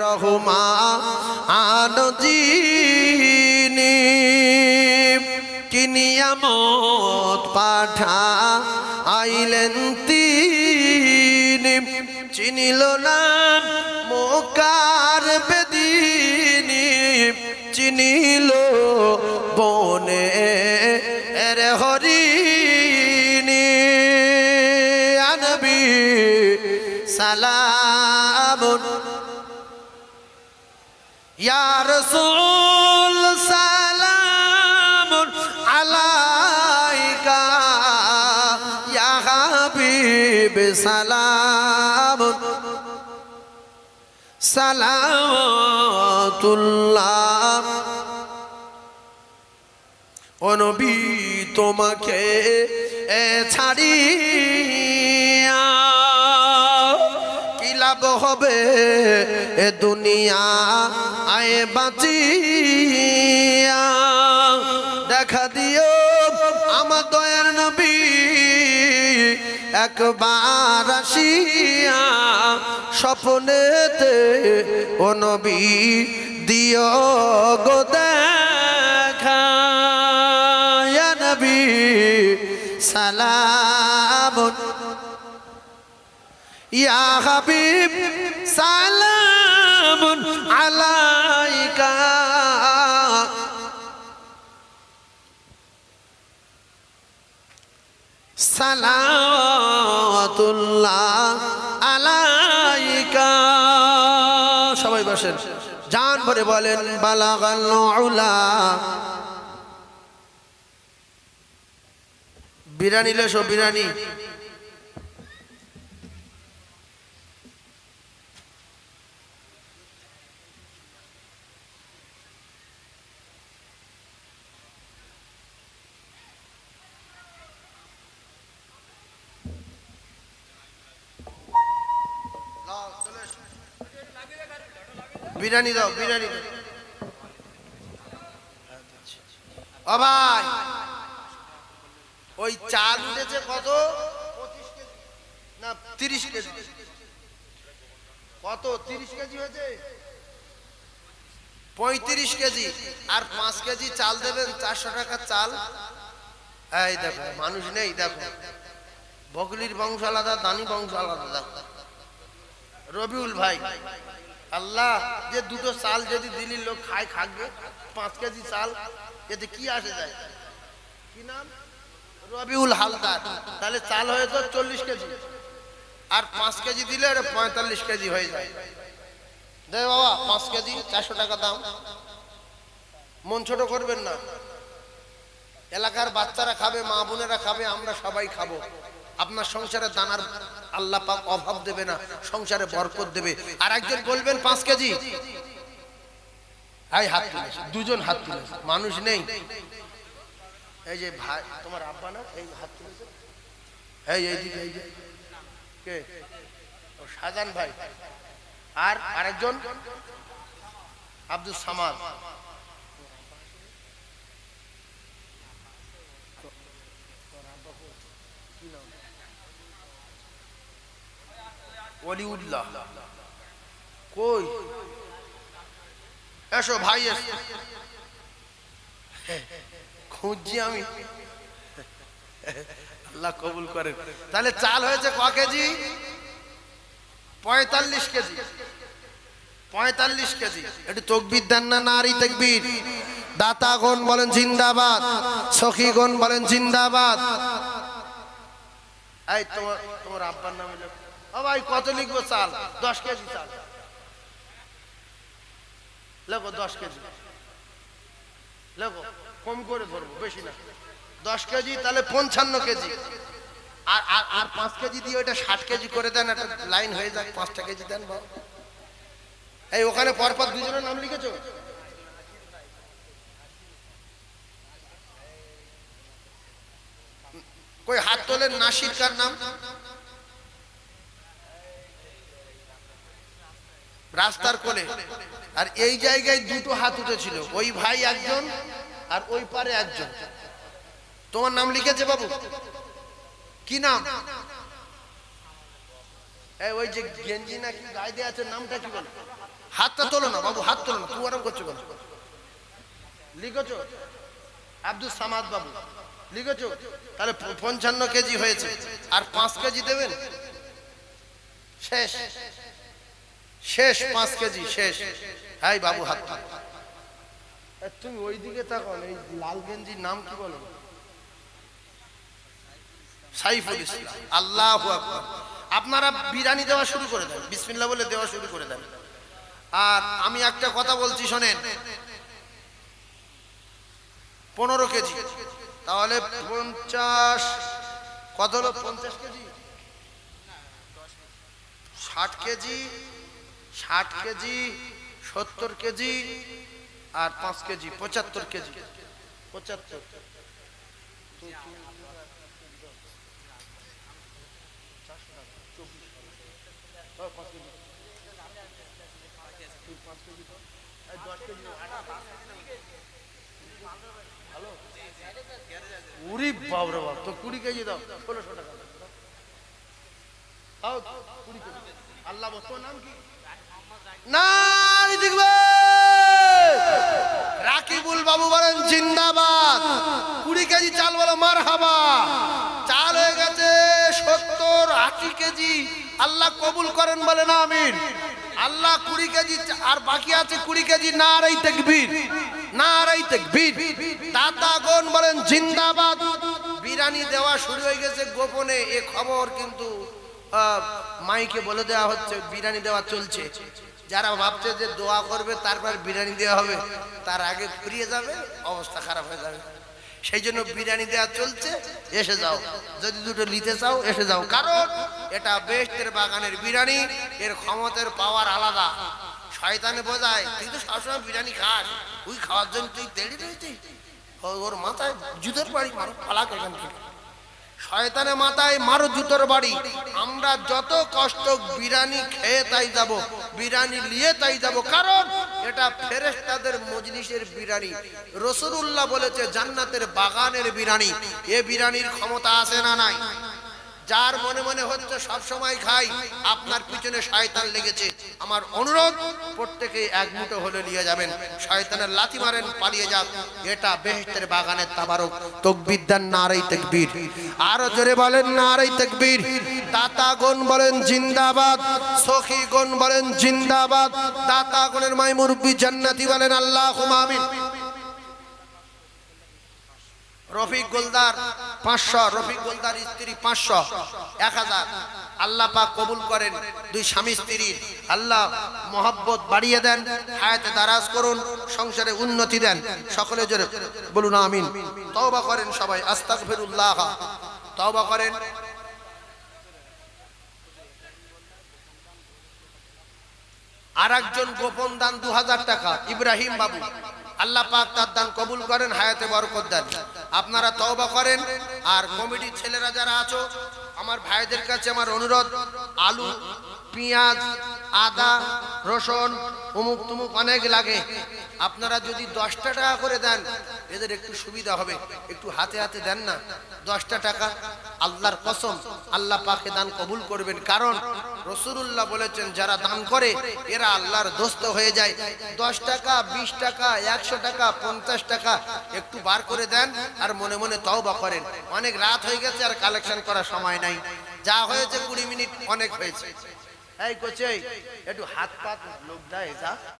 রহমান যিনি কি নিয়ামত পাঠা আইলেন তিনি চিনিল না মোকার বেদিনী চিনিল বনে এর হরিণী আনবী সালামুন ইয়া রাসূল সালামুন আলাইকা ইয়া হাবিব সালামুন সালাওয়াতুল্লাহ ও নবী তোমাকে ছাড়িয়া কি লাভ হবে এ দুনিয়া আয় বাঁচিয়া দেখা দিও আমার দয়ার নবী একবার আসিয়া স্বপ্নেতে ও নবী দিও গো দেখা ইয়া নবী সালামুন ইয়া হাবিব সালামুন আলাইকা সালাওয়াতুল্লাহ আলাইকা। সবাই বসেন, জান ভরে বলেন বালাগাল উলা। বিরানি লেসো বিরানি। বিরিয়ানি দাও বিরিয়ানি দাও। ও ভাই ওই চাল উঠেছে কত? 25 কেজি না 30 কেজি? কত 30 কেজি হয়েছে? 35 কেজি আর 5 কেজি চাল দেবেন। 400 টাকা চাল। এই দেখো মানুষ নেই, দেখো বগলির বংশ আলাদা, দানি বংশ আলাদা। রবিউল ভাই আল্লাহ যে দুটো চাল যদি দিল্লির লোক খায় খাবে, 5 কেজি চাল এতে কি আসে যায়? কি নাম? রবিউল হালদার। তাহলে চাল হয়ে তো 40 কেজি আর 5 কেজি দিলে 45 কেজি হয়ে যায়। দে বাবা 5 কেজি 400 টাকা দাম। মন ছোট করবেন না, এলাকার বাচ্চারা খাবে, মা বোনেরা খাবে, আমরা সবাই খাবো। আপনার সংসারে দানার আল্লাহ পাক অভাব দেবে না, সংসারে বরকত দেবে। আর একজন বলবেন 5 কেজি, এই হাত তুলেছে, দুজন হাত তুলেছে, মানুষ নেই। এই যে ভাই তোমার আব্বা না, এই হাত তুলেছে, এই দিকে, এই যে কে? ও শাহজান ভাই। আর আরেকজন আব্দুল সামাদ। ওলিউল্লাহ কই? এসো ভাই এসো, খুঁজছি আমি। আল্লাহ কবুল করেন। তাহলে চাল হয়েছে ক কেজি? 45 কেজি। 45 কেজি। একটু তাকবীর দেন না? নারী তাকবীর। দাতাগণ বলেন জিন্দাবাদ, সখীগণ বলেন জিন্দাবাদ। এই তোমার আব্বার নাম হলো? ও ভাই কত লিখবো চাল? 10 কেজি চাল লেখো, 10 কেজি লেখো, কম করে ধরবো, বেশি না। 10 কেজি তাহলে 55 কেজি। আর 5 কেজি দিয়ে ওইটা 60 কেজি করে দেন, একটা লাইন হয়ে যাক। 5টা কেজি দেন বাবা। এই ওখানে পরপর দুজনের নাম লিখেছো? কই হাত তোলেন? নাসির কার নাম? রাস্তার কোলে। আর এই জায়গায় দুটো হাত উঠেছিল, ওই ভাই একজন আর ওই পারে একজন। তোমার নাম লিখেছে বাবু? কি নাম? এই ওই যে গেঞ্জি নাকি গায়ে দেয়া আছে, নামটা কি বলে? হাতটা তোলো না বাবু, হাত তোলো না, তুমি আরাম করছো কেন? লিখেছো আব্দুল সামাদ বাবু, লিখেছো? তাহলে 55 কেজি হয়েছে, আর 5 কেজি দেবেন। শেষ শেষ 5 কেজি শেষ। হাই বাবু হাত তোলো। তুমি ওইদিকে তাকাও, এই লাল গেঞ্জির নাম কি বলো? সাইফুল ইসলাম। আল্লাহু আকবার। আপনারা বিরিয়ানি দেওয়া শুরু করে দেন, বিসমিল্লাহ বলে দেওয়া শুরু করে দেন। আর আমি একটা কথা বলছি শোনেন, 15 কেজি, তাহলে 50 কত হলো? 50 কেজি, 60 কেজি, 60 কেজি, 70 কেজি আর 5 কেজি, 75 কেজি। 75 উরি বাবরে বাপ, তো 20 কেজি দাও, 1600 টাকা দাও, 20 কেজি। আল্লাহ তোর নাম কি? না দেখবে রাকিবুল বাবু বলেন জিন্দাবাদ। 20 কেজি চাল বলো মারহাবা। চাল হয়ে গেছে 70 80 কেজি। আল্লাহ কবুল করেন বলেন আমিন। আল্লাহ 20 কেজি আর বাকি আছে 20 কেজি। নারাই তাকবীর, নারাই তাকবীর। দাতাগণ বলেন জিন্দাবাদ। বিরিয়ানি দেওয়া শুরু হয়ে গেছে গোপনে, এ খবর কিন্তু মাইকে বলে দেওয়া হচ্ছে বিরিয়ানি দেওয়া চলছে। যারা ভাবছে যে দোয়া করবে তারপর বিরিয়ানি দেওয়া হবে, তার আগে ফুরিয়ে যাবে, অবস্থা খারাপ হয়ে যাবে। সেই জন্য বিরিয়ানি দেওয়া চলছে। এসে যাও, যদি দুটো নিতে চাও এসে যাও, কারণ এটা বেহেশতের বাগানের বিরিয়ানি, এর ক্ষমতার পাওয়ার আলাদা। শয়তানে বোঝায় তুই তো সবসময় বিরিয়ানি খাস, তুই খাওয়ার জন্য তুই দেরি রয়েছিস, ওর মাথায় জুতোর বাড়ি মারো, পালাক এখান থেকে। শয়তানের মাথায় মারো জুতোর বাড়ি। আমরা যত কষ্ট বিরিয়ানি খেয়ে তাই যাব, বিরিয়ানি নিয়ে তাই যাব, কারণ এটা ফেরেশতাদের মজলিসের বিরিয়ানি। রাসূলুল্লাহ বলেছে জান্নাতের বাগানের বিরিয়ানি। এ বিরিয়ানির ক্ষমতা আছে না নাই? যার মনে মনে হচ্ছে সব সময় খাই, আপনার পিছনে শয়তান লেগেছে। আমার অনুরোধ প্রত্যেকে এক মুঠো হলে নিয়ে যাবেন, শয়তানের লাথি মারেন পালিয়ে যাক। এটা বেহেশতের বাগানের তাবারক। তাকবীর দেন, নারায়ে তাকবীর। আরো জোরে বলেন নারায়ে তাকবীর। দাতাগণ বলেন জিন্দাবাদ, সখীগণ বলেন জিন্দাবাদ। দাতাগণের মাই মুরব্বি জান্নাতি বলেন আল্লাহুম্মা আমিন। রফিক গোলদার 500, রফিক গোলদার স্ত্রী 500, 1000। আল্লাহ পাক কবুল করেন। দুই স্বামী স্ত্রীর আল্লাহ মহব্বত বাড়িয়ে দেন, হায়াতে দারাজ করুন, সংসারে উন্নতি দেন। সকলে জোরে বলুন আমিন। তওবা করেন সবাই, আস্তাগফিরুল্লাহ, তওবা করেন। আরেকজন গোপন দান 2000 টাকা, ইব্রাহিম বাবু। আল্লাহ পাক তার দান কবুল করেন, হায়াতে বরকত দেন। আপনারা তওবা করেন। আর কমিটির ছেলেরা যারা আছো, আমার ভাইদের কাছে আমার অনুরোধ, আলু, পেঁয়াজ, আদা, রসুন, অমুক তুমুক অনেক লাগে। আপনারা যদি 10 টাকা করে দেন এদের একটু সুবিধা হবে। একটু হাতে হাতে দেন না, 10 টাকা। আল্লাহর কসম আল্লাহ পাকে দান কবুল করবেন, কারণ রাসূলুল্লাহ বলেছেন যারা দান করে এরা আল্লাহর দোস্ত হয়ে যায়। 10 টাকা, 20 টাকা, 100 টাকা, 50 টাকা একটু বার করে দেন আর মনে মনে তওবা করেন। অনেক রাত হয়ে গেছে আর কালেকশন করার সময় নাই। যা হয়েছে 20 মিনিট অনেক হয়েছে। এই কোচে একটু হাত পাত লোক দেয় যা।